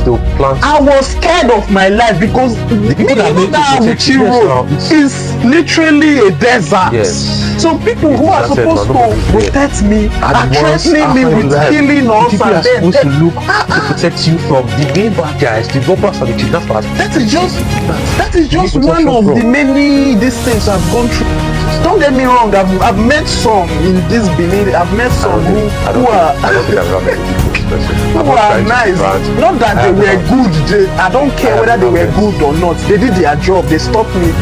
to plant. I was scared of my life because that Uche road is literally a desert. Yes. So people who are supposed to protect me are threatening me with killing us, people are and supposed to look to protect you from the main bad guys, the robbers and the kidnappers. That is just one of the many these things I've gone through. Don't get me wrong, I've met some in this Benin. I've met some who are nice. Not that they were good. I don't care whether they were good or not. They did their job. They stopped me.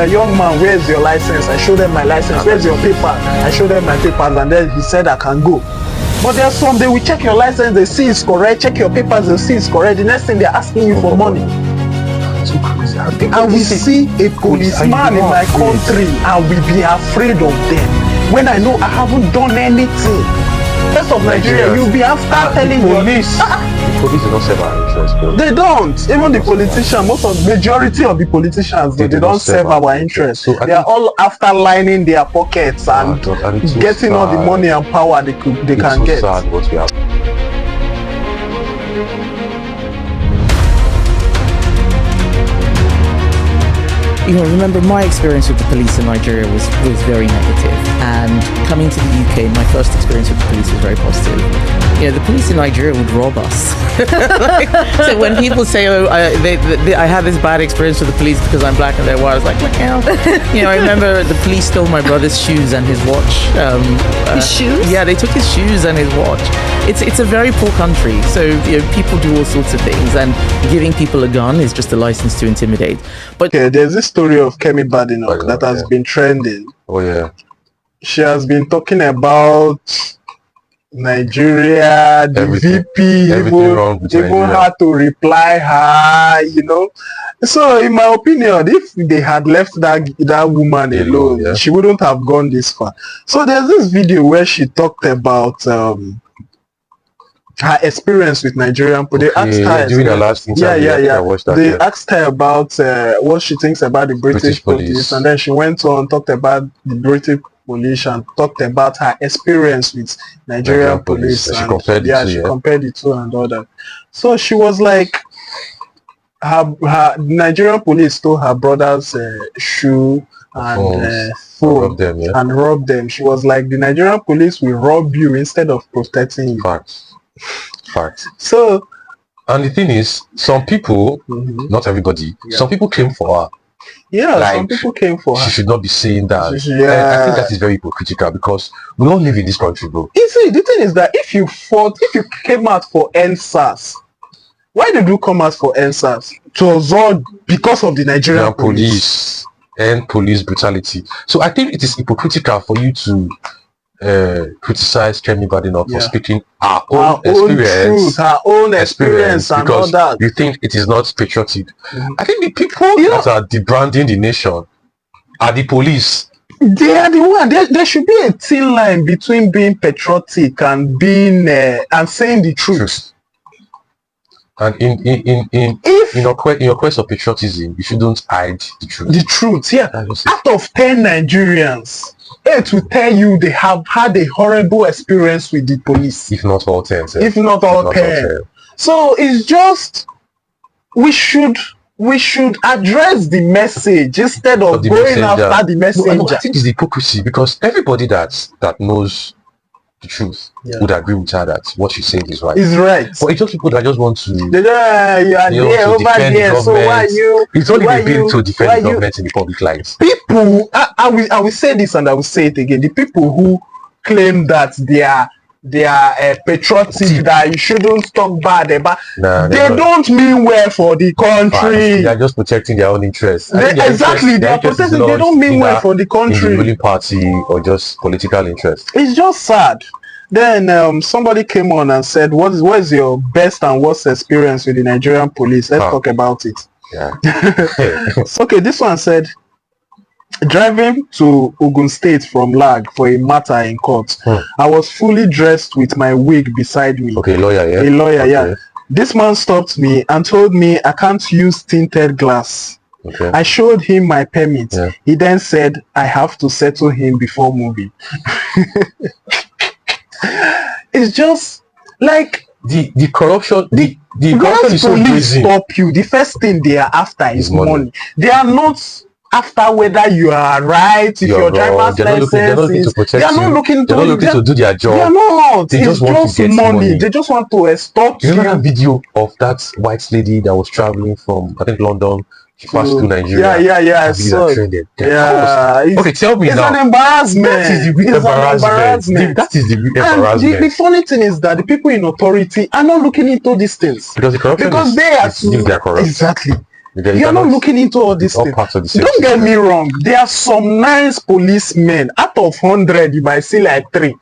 Young man, where's your license? I showed them my license. Where's your paper? I showed them my papers, and then he said I can go. But there are some, they will check your license, they see it's correct. Check your papers, they see it's correct. The next thing they're asking you for money. So crazy. I will see a policeman in my country and will be afraid of them when I know I haven't done anything. Rest of Nigeria, you'll be after telling police. The police do not serve our interests, bro. They don't. Even the politicians, majority of the politicians, they don't serve our interests. So they are all after lining their pockets and getting all the money and power they can get. Sad what we have. You know, remember my experience with the police in Nigeria was very negative, and coming to the UK, my first experience with the police was very positive. You know, the police in Nigeria would rob us. So when people say, "Oh, I had this bad experience with the police because I'm black and they're white," I was like, "Look out!" You know, I remember the police stole my brother's shoes and his watch. His shoes? Yeah, they took his shoes and his watch. It's a very poor country, so you know, people do all sorts of things, and giving people a gun is just a license to intimidate. But okay, there's this story of Kemi Badenoch that has been trending. Oh yeah. She has been talking about Nigeria, the VP even had to reply her, you know. So in my opinion, if they had left that woman alone, she wouldn't have gone this far. So there's this video where she talked about her experience with Nigerian police. They asked her during the last interview. They asked her about what she thinks about the British police, and then she went on talked about the British police and talked about her experience with Nigerian police. And she compared compared the two and all that. So she was like, her Nigerian police stole her brother's shoe and phone and robbed them. She was like, the Nigerian police will rob you instead of protecting you. Facts. So, and the thing is, some people, not everybody, some people came for her. Yeah, like, some people came for her. She should not be saying that. I think that is very hypocritical because we don't live in this country, bro. You see, the thing is that if you came out for NSAS, why did you come out for NSAS? It was all because of the Nigerian police and police brutality. So I think it is hypocritical for you to criticize Kemi Badenoch for speaking her own experience and all that. You think it is not patriotic. I think the people that are debranding the nation are the police. They are the one. There should be a thin line between being patriotic and being and saying the truth. And in your quest of patriotism, you shouldn't hide the truth. The truth, yeah. Out of 10 Nigerians, 8 will tell you they have had a horrible experience with the police. If not all 10. If not all 10. So it's just we should address the message instead of going after the messenger. No, I think it's the hypocrisy because everybody that knows the truth would agree with her that what she's saying is right. Is right. But it's just people that just want to. You are there over there. So why you? It's only the bill to defend the government in the public light. People, I will say this and I will say it again. The people who claim that they are patriotic, that you shouldn't talk bad about, they don't mean well for the country. They are just protecting their own interests. They are protecting. They don't mean well for the country. In the ruling party or just political interest. It's just sad. Then somebody came on and said, what is your best and worst experience with the Nigerian police? Let's talk about it. Yeah. Okay, this one said, driving to Ogun State from Lag for a matter in court. I was fully dressed with my wig beside me. Okay, lawyer, yeah. A lawyer, yeah. This man stopped me and told me I can't use tinted glass. Okay. I showed him my permit. Yeah. He then said I have to settle him before moving. It's just like the corruption, the corruption Once is so police brazen. stop you, the first thing they are after is Is money. money. They are not after whether you are right, if You're your wrong. driver's They're not looking license to is. protect They are not you. looking They're not looking to do their They are job. not. They It's just want to just get money. They just want to extort You you. remember that video of that white lady that was traveling from, I think, London? She passed through Nigeria. Yeah. I That video saw that it. trended. Yeah. Okay, tell me It's now. an embarrassment. That is the real It's an embarrassment. That is the real And embarrassment. the funny thing is that the people in authority are not looking into these things. Because the corruption Because they are they are corrupt. exactly. You You're not looking into all these all things. parts of the same Don't get system. me wrong. There are some nice policemen. Out of 100, you might see like 3.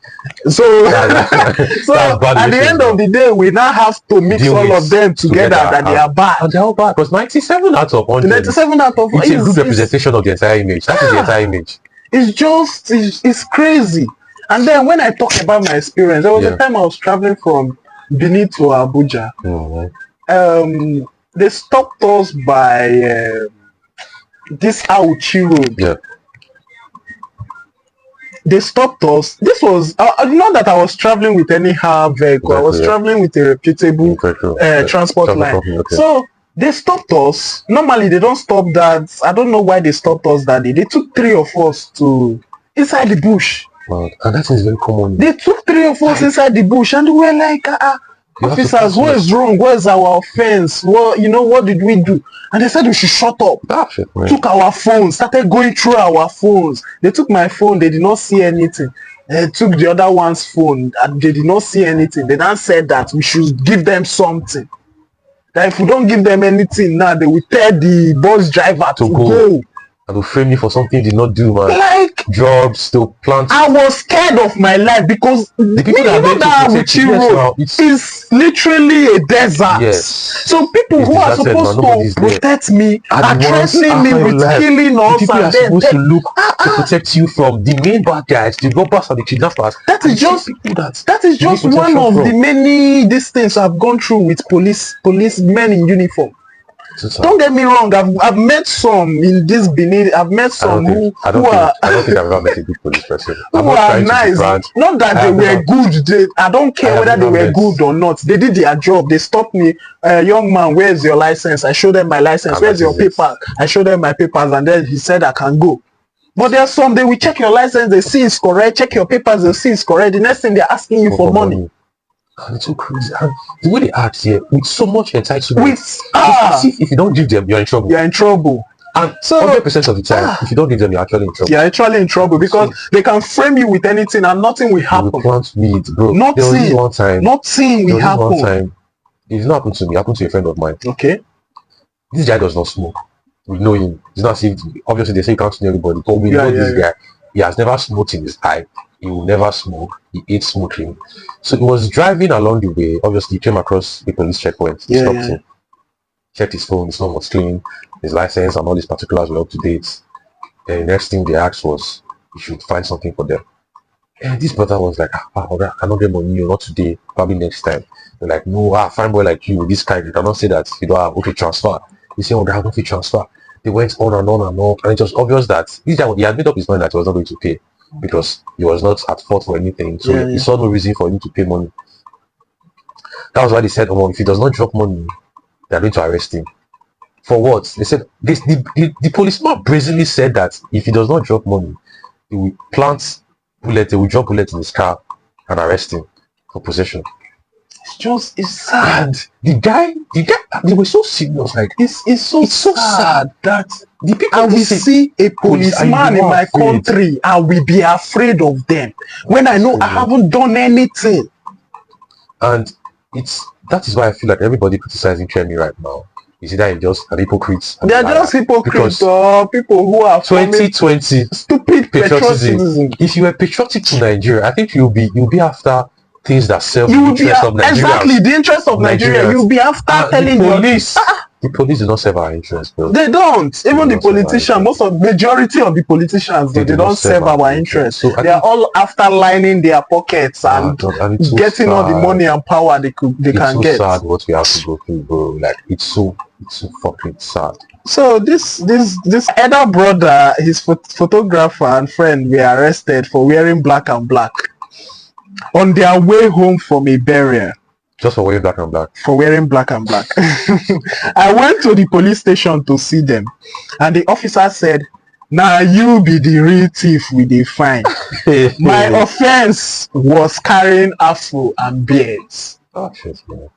So, so That's bad at the relations, end of the day, we now have to mix Deal all with of them together that they are bad. And they're all bad. Because 97 out of 100. 97 out of It's a good representation of the entire image. That is the entire image. It's just it's crazy. And then when I talk about my experience, there was a time I was traveling from Benin to Abuja. Mm-hmm. They stopped us by this Auchi road. Yeah. They stopped us. This was not that I was traveling with anyhow vehicle. I was traveling with a reputable transport line. Okay. So they stopped us. Normally they don't stop that. I don't know why they stopped us that day. They took 3 of us to inside the bush. Wow. And that is very common. They took 3 of us inside the bush, and we were like, officers, what is wrong? What is our offense? What did we do? And they said we should shut up. Took our phones, started going through our phones. They took my phone, they did not see anything. They took the other one's phone, and they did not see anything. They then said that we should give them something. That if we don't give them anything now, they will tell the bus driver to go. And to frame me for something he did not do, man. Like jobs to plant. I was scared of my life because the people that Auchi road is literally a desert. Yes. So people who are supposed to protect me are threatening me with killing us. People are supposed to look to protect you from the main bad guys, the robbers and the kidnappers. That is just one of the many things I've gone through with policemen in uniform. Don't get me wrong, I've met some in this Benin. I've met some I don't think I've ever met a good police person. Who are nice. Not that they were good. I don't care whether they were good or not. They did their job. They stopped me. Young man, where's your license? I showed them my license. Where's your paper? I showed them my papers, and then he said I can go. But there are some, they will check your license, they see it's correct. Check your papers, they see it's correct. The next thing they're asking you for money. And it's so crazy. And the way they act here with so much entitlement. If you don't give them, you're in trouble. You're in trouble. And so 100% of the time, if you don't give them, you're actually in trouble. You're actually in trouble because they can frame you with anything and nothing will happen. You plant weed, bro. Nothing will happen. One time, it did not happen to me. It happened to a friend of mine. Okay. This guy does not smoke. We know him. It's not as obviously they say you can't know everybody, but we know this guy. He has never smoked in his life. He will never smoke. He hates smoking. So he was driving along the way. Obviously, he came across the police checkpoint. He stopped him. Checked his phone. His phone was clean. His license and all these particulars were up to date. And the next thing they asked was, you should find something for them. And this brother was like, I don't get money, not today, probably next time. They're like, no, fine boy like you, this kind, you cannot say that you don't have okay transfer. He said, I have okay transfer. They went on and on and on. And it was obvious that this guy, he had made up his mind that he was not going to pay. Because he was not at fault for anything, so he saw no reason for him to pay money. That was why they said, if he does not drop money, they are going to arrest him. For what? They said the policeman brazenly said that if he does not drop money, they will they will drop bullets in his car and arrest him for possession. It's sad. And the guy, they were so serious. Like it's so sad that the people I will see a policeman in my country, I will be afraid of them when I know I haven't done anything. And that is why I feel like everybody criticizing Kemi right now is either just hypocrites. They're just hypocrites or people who are 2020 stupid patriotism. If you were patriotic to Nigeria, I think you'll be after things that serve the interest of Nigeria. Exactly, the interest of Nigeria. You'll be after telling the police. The police do not serve our interests, bro. They don't. Even the politicians, majority of the politicians, they don't serve our interests. So they are all after lining their pockets and getting all the money and power they can get. It's so sad what we have to go through, bro. Like it's so fucking sad. So this elder brother, his photographer and friend were arrested for wearing black and black on their way home from a burial. Just for wearing black and black. For wearing black and black. I went to the police station to see them, and the officer said, "Now you be the real thief we dey find." My offense was carrying afro and beards. Oh, shit, man.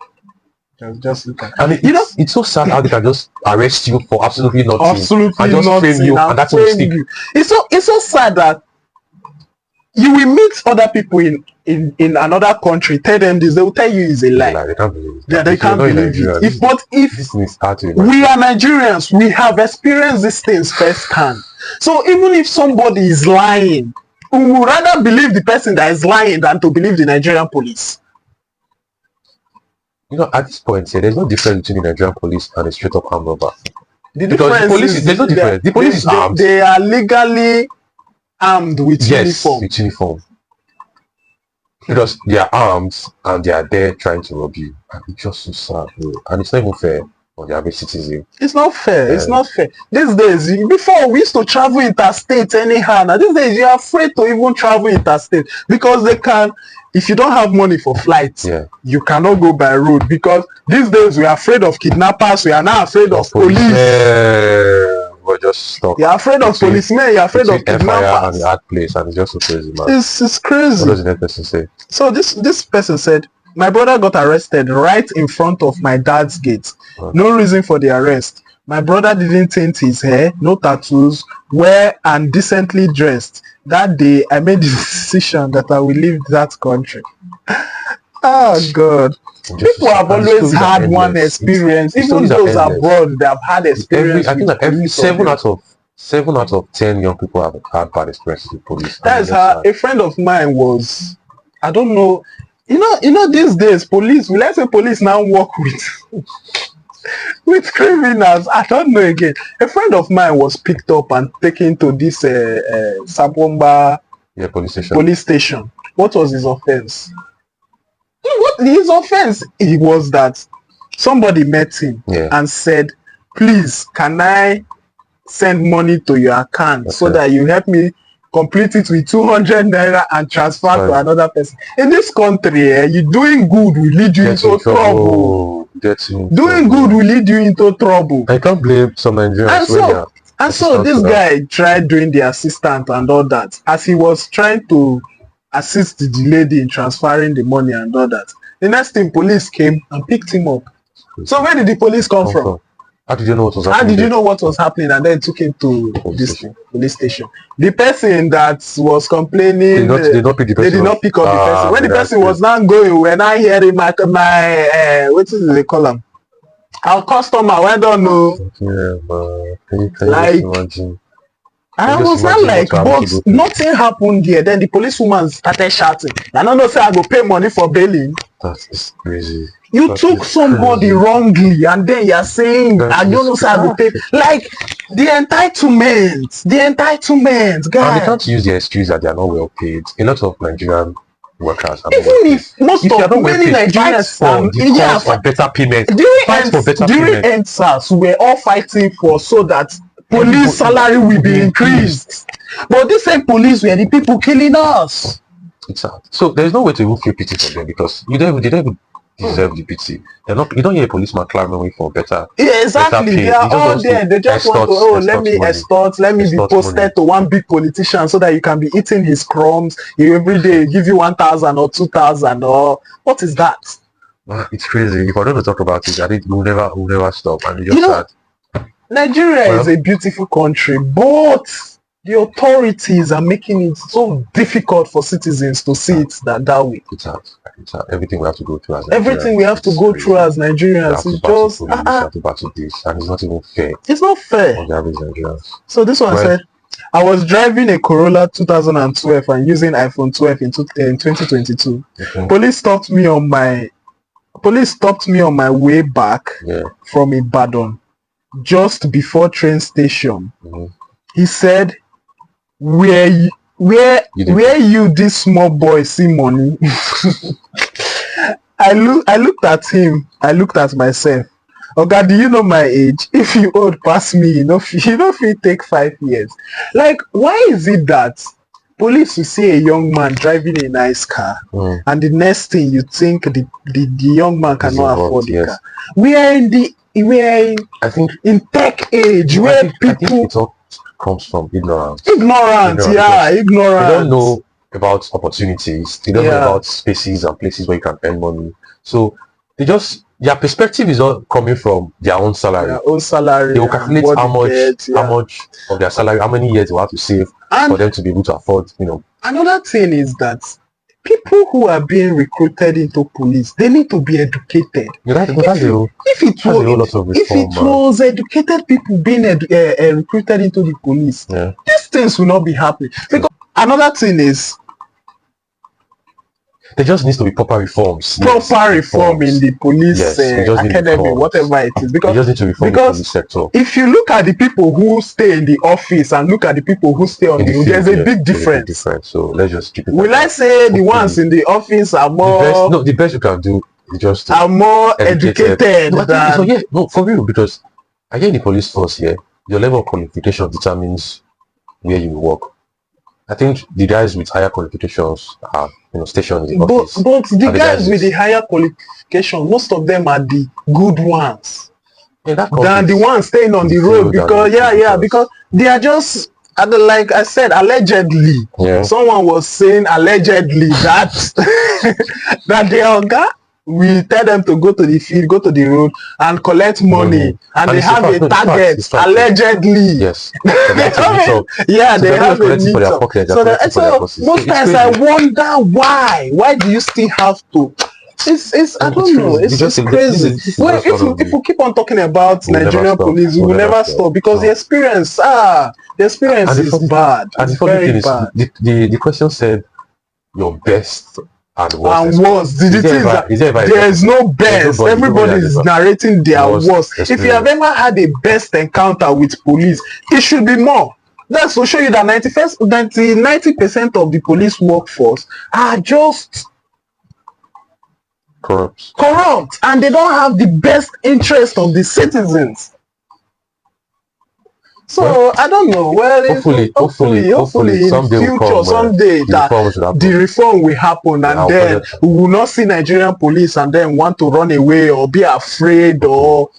Just look at I mean, it's so sad how they can just arrest you for absolutely nothing. absolutely and just nothing. frame you, and that's a frame mistake. you. It's so sad that you will meet other people in another country, tell them this, they will tell you it's a lie. Like, they can't believe it. Yeah, they If you're can't not in believe Nigeria, it. If this thing is hard to we are Nigerians, we have experienced these things firsthand. So even if somebody is lying, we would rather believe the person that is lying than to believe the Nigerian police. You know, at this point, there's no difference between the Nigerian police and a straight up armed robber. The Because the difference police, is there's no difference. The police is armed. They are legally armed with Yes, uniform. with uniform. Because they are armed and they are there trying to rob you. And it's just so sad, bro. And it's not even fair on the average citizen. It's not fair. It's Yeah. not fair. These days, before we used to travel interstate anyhow. Now these days, you're afraid to even travel interstate because they can. If you don't have money for flights, Yeah. you cannot go by road because these days we are afraid of kidnappers. We are now afraid of police. We're just stuck. You're afraid of Between- policemen. You're afraid of between fire and kidnappers. the hard place, and it's just so crazy, man. It's crazy. What does the next person say? So this person said, my brother got arrested right in front of my dad's gate. No reason for the arrest. My brother didn't tint his hair, no tattoos, wear and decently dressed. That day, I made the decision that I will leave that country. Oh God. People have always had one experience. Even those abroad, they have had experience. I think that every with 7 police. out of 10 young people have had bad experiences with police. That is how a friend of mine was. I don't know. You know these days police. Let's say police now work with with criminals. I don't know again. A friend of mine was picked up and taken to this Sabomba police station. What was his offense? His offense was that somebody met him and said, "Please, can I send money to your account so that you help me complete it with 200 naira and transfer to another person?" In this country, you doing good will lead you into trouble. Doing good will lead you into trouble. I can't blame some Nigerians. And so this guy tried doing the assistant and all that. As he was trying to assist the lady in transferring the money and all that, the next thing police came and picked him up. So where did the police come from? How did you know what was happening? How did you know what was happening and then took him to this police station? The person that was complaining, they did not pick the person. They did not pick up the person. When the person was not going, when I hear him, my what is they call him? Our customer, I don't know. Yeah, but can you Like, imagine? I was not like, but nothing happened there. Then the policewoman started shouting. I don't know, say I go pay money for bailing. That's crazy. You took somebody wrongly and then you're saying, I don't know, say I go pay. Like, the entitlement, guys. And they can't use the excuse that they are not well paid. A lot of Nigerian workers are even if most of many Nigerians for better payment. During EndSARS, we were all fighting for so that police salary will be increased. But this same police were the people killing us. It's sad. So there's no way to even feel pity for them because they don't even deserve the pity. They're not. You don't hear a policeman clamoring for better. Yeah, exactly. Better pay. They are all there. They just want to. Let me be posted to one big politician so that you can be eating his crumbs. Every day give you 1,000 or 2,000 or what is that? It's crazy. If I don't talk about it, I think we'll never stop. And it's just sad. Nigeria is a beautiful country, but the authorities are making it so difficult for citizens to see it that way. It's hard. Everything we have to go through as Nigerians. Everything we have to go through as Nigerians is just we have to battle this, and it's not even fair. It's not fair. On the average Nigerians. So this one said, I was driving a Corolla 2012 and using iPhone 12 in 2022. Okay. Police stopped me on my way back from Ibadan just before train station. He said, where you this small boy see money? I looked at him. I looked at myself. Okay, do you know my age? If you old pass me, you know, if you take 5 years. Like, why is it that police will see a young man driving a nice car, and the next thing you think the young man cannot afford the car. We are in I think in tech age where I think people it all comes from ignorance. Ignorance. They don't know about opportunities. They don't know about spaces and places where you can earn money. So their perspective is all coming from their own salary. They will calculate how much of their salary, how many years they will have to save for them to be able to afford, Another thing is that people who are being recruited into police, they need to be educated. If it was educated people being recruited into the police, these things will not be happening. Because another thing is, there just needs to be proper reforms. Reform in the police academy, whatever it is. Because just need to reform the police sector. If you look at the people who stay in the office and look at the people who stay on the road, there's a big difference. So let's just keep it. Will I say the ones in the office are more? The best you can do is just are more educated. For real, because again, the police force here, your level of qualification determines where you work. I think the guys with higher qualifications are stationed in the office. But the guys with the higher qualification, most of them are the good ones than the ones staying on the road, because because they are just, like I said, allegedly. Someone was saying allegedly that that the we tell them to go to the field, go to the road and collect money, and they have a target, allegedly. Yes. They have a meetup. So most times I wonder why do you still have to? I don't know. It's crazy. If we keep on talking about Nigerian police, we will never stop, because the experience is bad. And the funny thing is, the question said your best and worst. There is no best. Everybody is narrating their worst. If you have ever had a best encounter with police, it should be more. That's to show you that 90% of the police workforce are just corrupt, and they don't have the best interest of the citizens. So I don't know. Well, hopefully in future, someday that the reform will happen, and then we will not see Nigerian police and then want to run away or be afraid or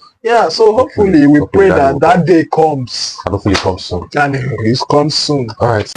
So hopefully we pray that day comes. And hopefully it comes soon. And it comes soon. All right.